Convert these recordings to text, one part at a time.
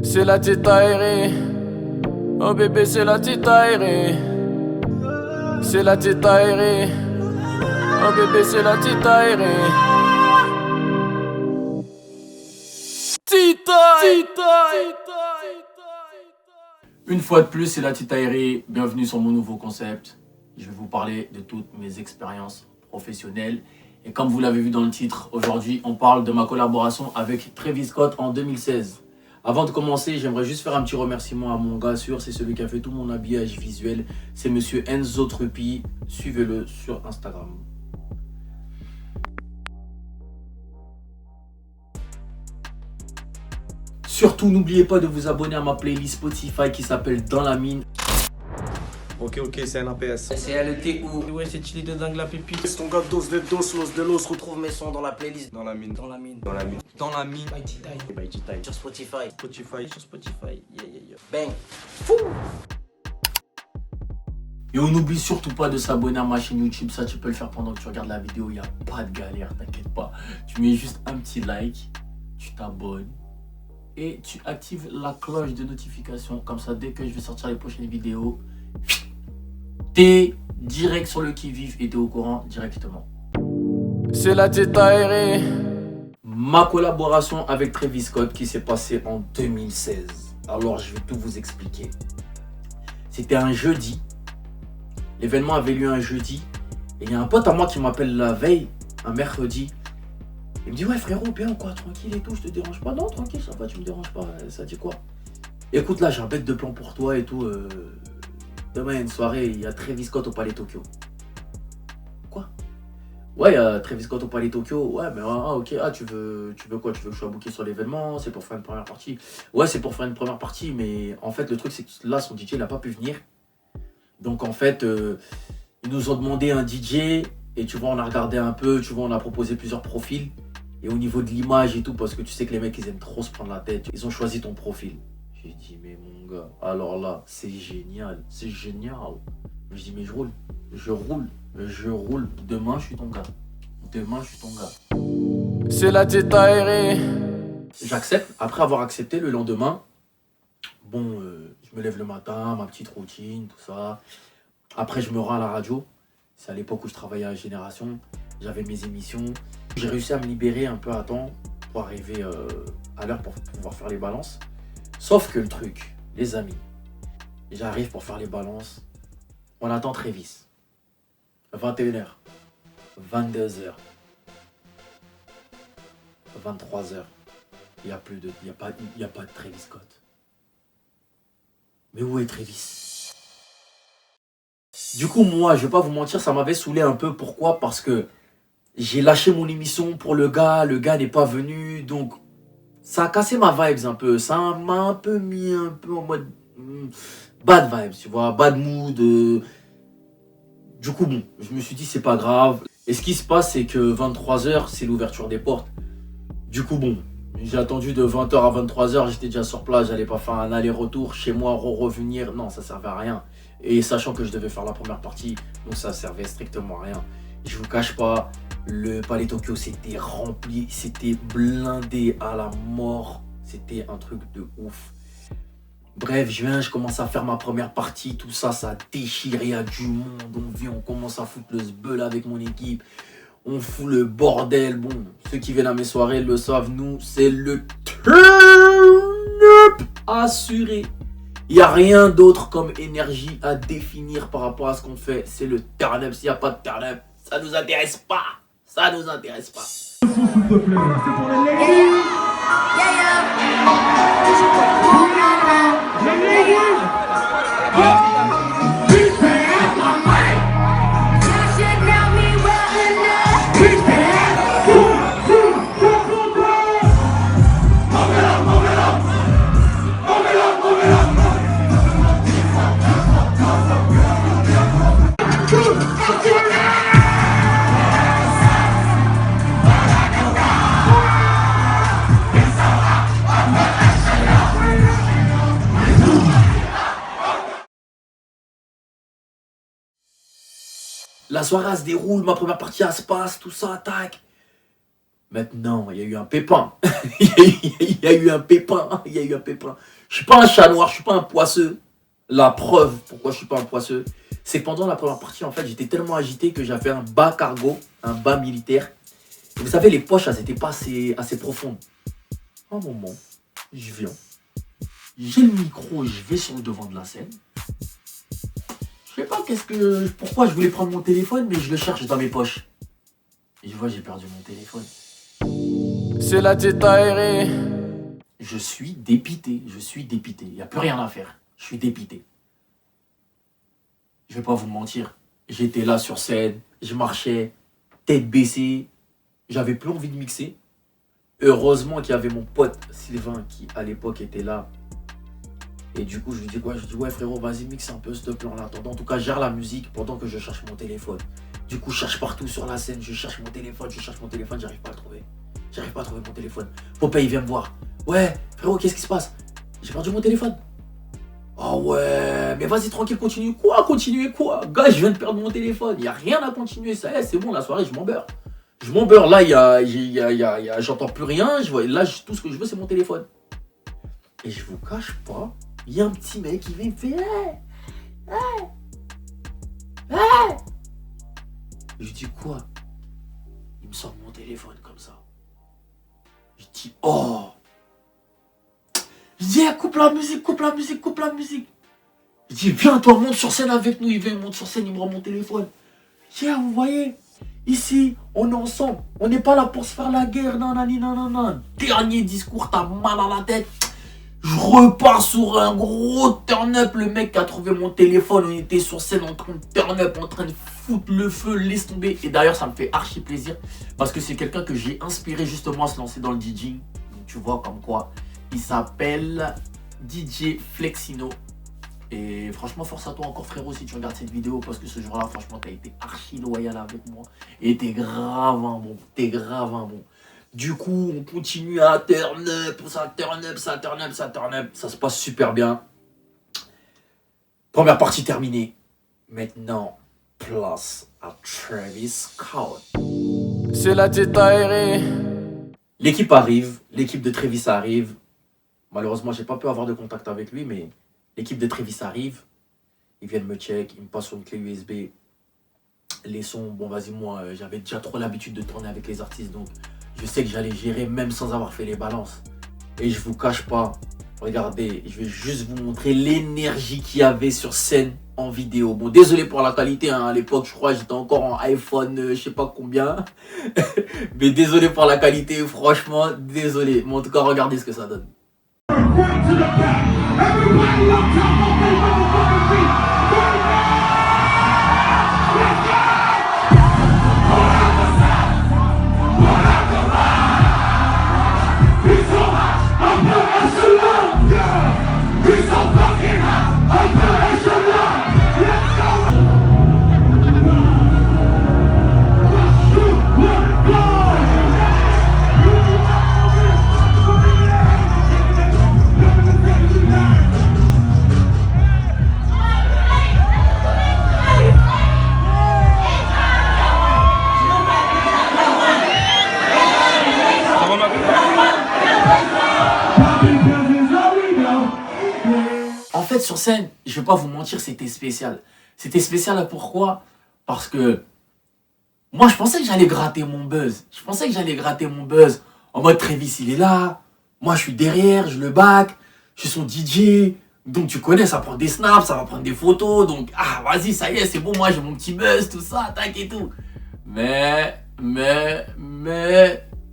C'est la tête aérée. Oh bébé, c'est la tête aérée. C'est la tête aérée. Oh bébé, c'est la tête aérée. Une fois de plus, c'est la tête aérée. Bienvenue sur mon nouveau concept. Je vais vous parler de toutes mes expériences professionnelles. Et comme vous l'avez vu dans le titre, aujourd'hui, on parle de ma collaboration avec Travis Scott en 2016. Avant de commencer, j'aimerais juste faire un petit remerciement à mon gars sûr, c'est celui qui a fait tout mon habillage visuel. C'est monsieur Enzo Truppi. Suivez-le sur Instagram. Surtout, n'oubliez pas de vous abonner à ma playlist Spotify qui s'appelle Dans la mine. Ok, c'est un APS. C'est LTU. Ouais, c'est Chili de dingue la pépite. C'est ton gars dos de dos, los de los. Retrouve mes sons dans la playlist. Dans la mine. Dans la mine. Dans la mine. Dans la mine. By G-Type. Sur Spotify. Sur Spotify. Yeah. Bang. Et on n'oublie surtout pas de s'abonner à ma chaîne YouTube. Ça, tu peux le faire pendant que tu regardes la vidéo. Il n'y a pas de galère, t'inquiète pas. Tu mets juste un petit like, tu t'abonnes et tu actives la cloche de notification. Comme ça, dès que je vais sortir les prochaines vidéos, t'es direct sur le qui-vive et t'es au courant directement. C'est la tête aérée. Ma collaboration avec Travis Scott qui s'est passée en 2016. Alors, je vais tout vous expliquer. C'était un jeudi. L'événement avait lieu un jeudi. Et il y a un pote à moi qui m'appelle la veille, un mercredi. Il me dit, ouais frérot, bien ou quoi, tranquille et tout, je te dérange pas. Non, tranquille, ça va, tu me déranges pas. Ça dit quoi? Écoute, là, j'ai un bête de plan pour toi et tout. Demain, il y a une soirée, il y a Travis Scott au Palais Tokyo. Quoi? Ouais, il y a Travis Scott au Palais Tokyo. Ouais, mais ok. Ah, tu veux quoi? Tu veux que je sois booké sur l'événement? C'est pour faire une première partie? Ouais, c'est pour faire une première partie, mais en fait, le truc, c'est que là, son DJ n'a pas pu venir. Donc, en fait, ils nous ont demandé un DJ. Et tu vois, on a regardé un peu. Tu vois, on a proposé plusieurs profils. Et au niveau de l'image et tout, parce que tu sais que les mecs, ils aiment trop se prendre la tête. Ils ont choisi ton profil. J'ai dit, mais mon gars, alors là, c'est génial, c'est génial. Je dis, mais je roule. Demain, je suis ton gars. C'est la tête aérée. J'accepte. Après avoir accepté, le lendemain, bon, je me lève le matin, ma petite routine, tout ça. Après, je me rends à la radio. C'est à l'époque où je travaillais à Génération. J'avais mes émissions. J'ai réussi à me libérer un peu à temps pour arriver à l'heure pour pouvoir faire les balances. Sauf que le truc, les amis, j'arrive pour faire les balances. On attend Travis. 21h, 22h, 23h. Il n'y a pas de Travis Scott. Mais où est Travis? Du coup, moi, je vais pas vous mentir, ça m'avait saoulé un peu. Pourquoi? Parce que j'ai lâché mon émission pour le gars n'est pas venu, donc ça a cassé ma vibes un peu. Ça m'a un peu mis un peu en mode bad vibes, tu vois, bad mood. Du coup, bon, je me suis dit, c'est pas grave. Et ce qui se passe, c'est que 23h, c'est l'ouverture des portes. Du coup, bon, j'ai attendu de 20h à 23h, j'étais déjà sur place, j'allais pas faire un aller-retour chez moi, revenir. Non, ça servait à rien. Et sachant que je devais faire la première partie, donc ça servait strictement à rien. Je vous cache pas, le Palais Tokyo c'était rempli, c'était blindé à la mort. C'était un truc de ouf. Bref, je commence à faire ma première partie, tout ça, ça déchire, il y a du monde, on vient, on commence à foutre le sbeul avec mon équipe. On fout le bordel, bon, ceux qui viennent à mes soirées le savent, nous, c'est le turn-up assuré. Il n'y a rien d'autre comme énergie à définir par rapport à ce qu'on fait, c'est le turn-up. S'il n'y a pas de turn-up, ça nous intéresse pas. Ça nous intéresse pas. S'il te plaît. C'est pour les ladies. Les ladies. La soirée elle se déroule, ma première partie elle se passe, tout ça, tac. Maintenant, il y a eu un pépin. Il y a eu un pépin. Je suis pas un chat noir, je suis pas un poisseux. La preuve pourquoi je suis pas un poisseux, c'est que pendant la première partie, en fait, j'étais tellement agité que j'avais un bas cargo, un bas militaire. Et vous savez, les poches, elles n'étaient pas assez profondes. Un moment, je viens. J'ai le micro, je vais sur le devant de la scène. Je sais pas pourquoi je voulais prendre mon téléphone, mais je le cherche dans mes poches. Et je vois, j'ai perdu mon téléphone. C'est la tête aérée. Je suis dépité. Il n'y a plus rien à faire. Je suis dépité. Je vais pas vous mentir. J'étais là sur scène, je marchais, tête baissée. J'avais plus envie de mixer. Heureusement qu'il y avait mon pote Sylvain qui, à l'époque, était là. Et du coup, je lui dis quoi? Je dis, ouais frérot, vas-y, mixe un peu, s'il te plaît, en attendant. En tout cas, gère la musique pendant que je cherche mon téléphone. Du coup, je cherche partout sur la scène, je cherche mon téléphone, j'arrive pas à le trouver. J'arrive pas à trouver mon téléphone. Popeye, il vient me voir. Ouais, frérot, qu'est-ce qui se passe? J'ai perdu mon téléphone. Oh ouais, mais vas-y, tranquille, continue. Quoi? Continuer quoi? Gars, je viens de perdre mon téléphone. Il n'y a rien à continuer, ça y est, c'est bon, la soirée, je m'en beurre. Je m'en beurre, là, j'entends plus rien. Là, tout ce que je veux, c'est mon téléphone. Et je vous cache pas, il y a un petit mec qui vient me faire hey. Je dis quoi? Il me sort mon téléphone comme ça. Je dis oh. Je dis coupe la musique. Je dis viens toi, monte sur scène avec nous. Il monte sur scène, il me rend mon téléphone. Tiens, vous voyez, ici, on est ensemble. On n'est pas là pour se faire la guerre. Non. Dernier discours, t'as mal à la tête. Je repars sur un gros turn-up. Le mec qui a trouvé mon téléphone, on était sur scène en train de turn-up, en train de foutre le feu, laisse tomber. Et d'ailleurs, ça me fait archi plaisir parce que c'est quelqu'un que j'ai inspiré justement à se lancer dans le DJing. Tu vois, comme quoi, il s'appelle DJ Flexino. Et franchement, force à toi encore frérot si tu regardes cette vidéo parce que ce jour-là, franchement, t'as été archi loyal avec moi. Et t'es grave un bon. Du coup, on continue à turn up, ça turn up. Ça se passe super bien. Première partie terminée. Maintenant, place à Travis Scott. C'est la tête aérée. L'équipe arrive, l'équipe de Travis arrive. Malheureusement, j'ai pas pu avoir de contact avec lui, mais l'équipe de Travis arrive. Ils viennent me check, ils me passent une clé USB. Les sons, bon vas-y, moi, j'avais déjà trop l'habitude de tourner avec les artistes, donc je sais que j'allais gérer même sans avoir fait les balances. Et je vous cache pas, regardez, je vais juste vous montrer l'énergie qu'il y avait sur scène en vidéo. Bon, désolé pour la qualité, hein, à l'époque, je crois, j'étais encore en iPhone, je sais pas combien. Mais désolé pour la qualité, franchement, désolé. Mais en tout cas, regardez ce que ça donne. En fait, sur scène, je vais pas vous mentir, c'était spécial. C'était spécial pourquoi? Parce que moi, je pensais que j'allais gratter mon buzz. En mode Travis, il est là. Moi, je suis derrière, je le back. Je suis son DJ. Donc, tu connais, ça prend des snaps, ça va prendre des photos. Donc, ah, vas-y, ça y est, c'est bon, moi, j'ai mon petit buzz, tout ça, tac et tout. Mais,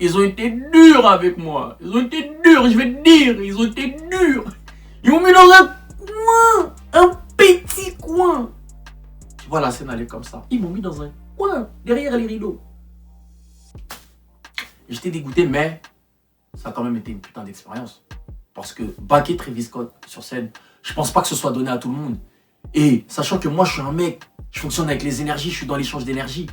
ils ont été durs avec moi. Ils ont été durs, je vais te dire. Ils ont été durs. Ils m'ont mis dans un coin, un petit coin. Tu vois, la scène, elle est comme ça. Ils m'ont mis dans un coin, derrière les rideaux. J'étais dégoûté, mais ça a quand même été une putain d'expérience. Parce que backer Travis Scott sur scène, je pense pas que ce soit donné à tout le monde. Et sachant que moi, je suis un mec, je fonctionne avec les énergies, je suis dans l'échange d'énergie.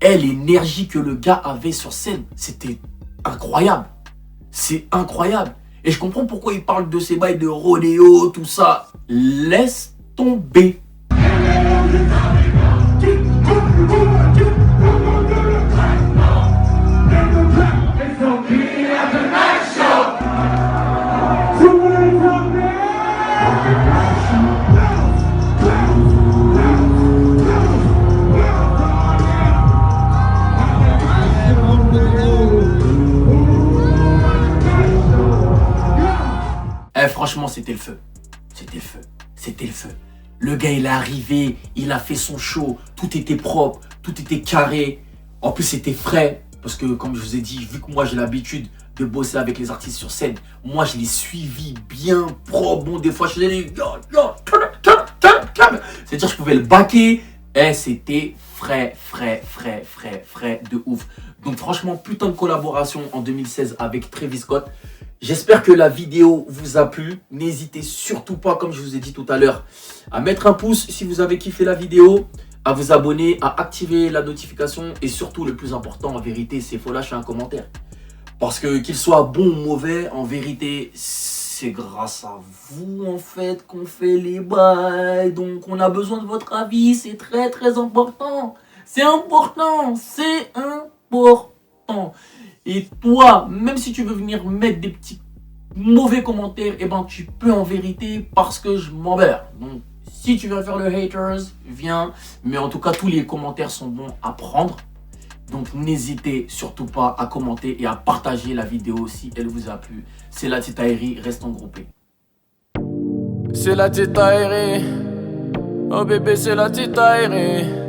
Et l'énergie que le gars avait sur scène, c'était incroyable. C'est incroyable. Et je comprends pourquoi il parle de ces bails de rodéo, tout ça. Laisse tomber. franchement, c'était le feu. C'était le feu. C'était le feu. Le gars, il est arrivé, il a fait son show, tout était propre, tout était carré. En plus, c'était frais. Parce que, comme je vous ai dit, vu que moi, j'ai l'habitude de bosser avec les artistes sur scène, moi, je les suivis bien propre. Bon, des fois, je les dis, c'est-à-dire, je pouvais le baquer. Et c'était frais de ouf. Donc, franchement, putain de collaboration en 2016 avec Travis Scott. J'espère que la vidéo vous a plu. N'hésitez surtout pas, comme je vous ai dit tout à l'heure, à mettre un pouce si vous avez kiffé la vidéo, à vous abonner, à activer la notification et surtout, le plus important en vérité, c'est faut lâcher un commentaire. Parce que qu'il soit bon ou mauvais, en vérité, c'est grâce à vous en fait qu'on fait les bails. Donc on a besoin de votre avis, c'est très important. C'est important, c'est important. Et toi, même si tu veux venir mettre des petits mauvais commentaires, eh ben tu peux en vérité parce que je m'en beurre. Donc si tu veux faire le haters, viens. Mais en tout cas, tous les commentaires sont bons à prendre. Donc n'hésitez surtout pas à commenter et à partager la vidéo si elle vous a plu. C'est la Titaïri, restons groupés. C'est la Titaïri. Oh bébé, c'est la Titaïri.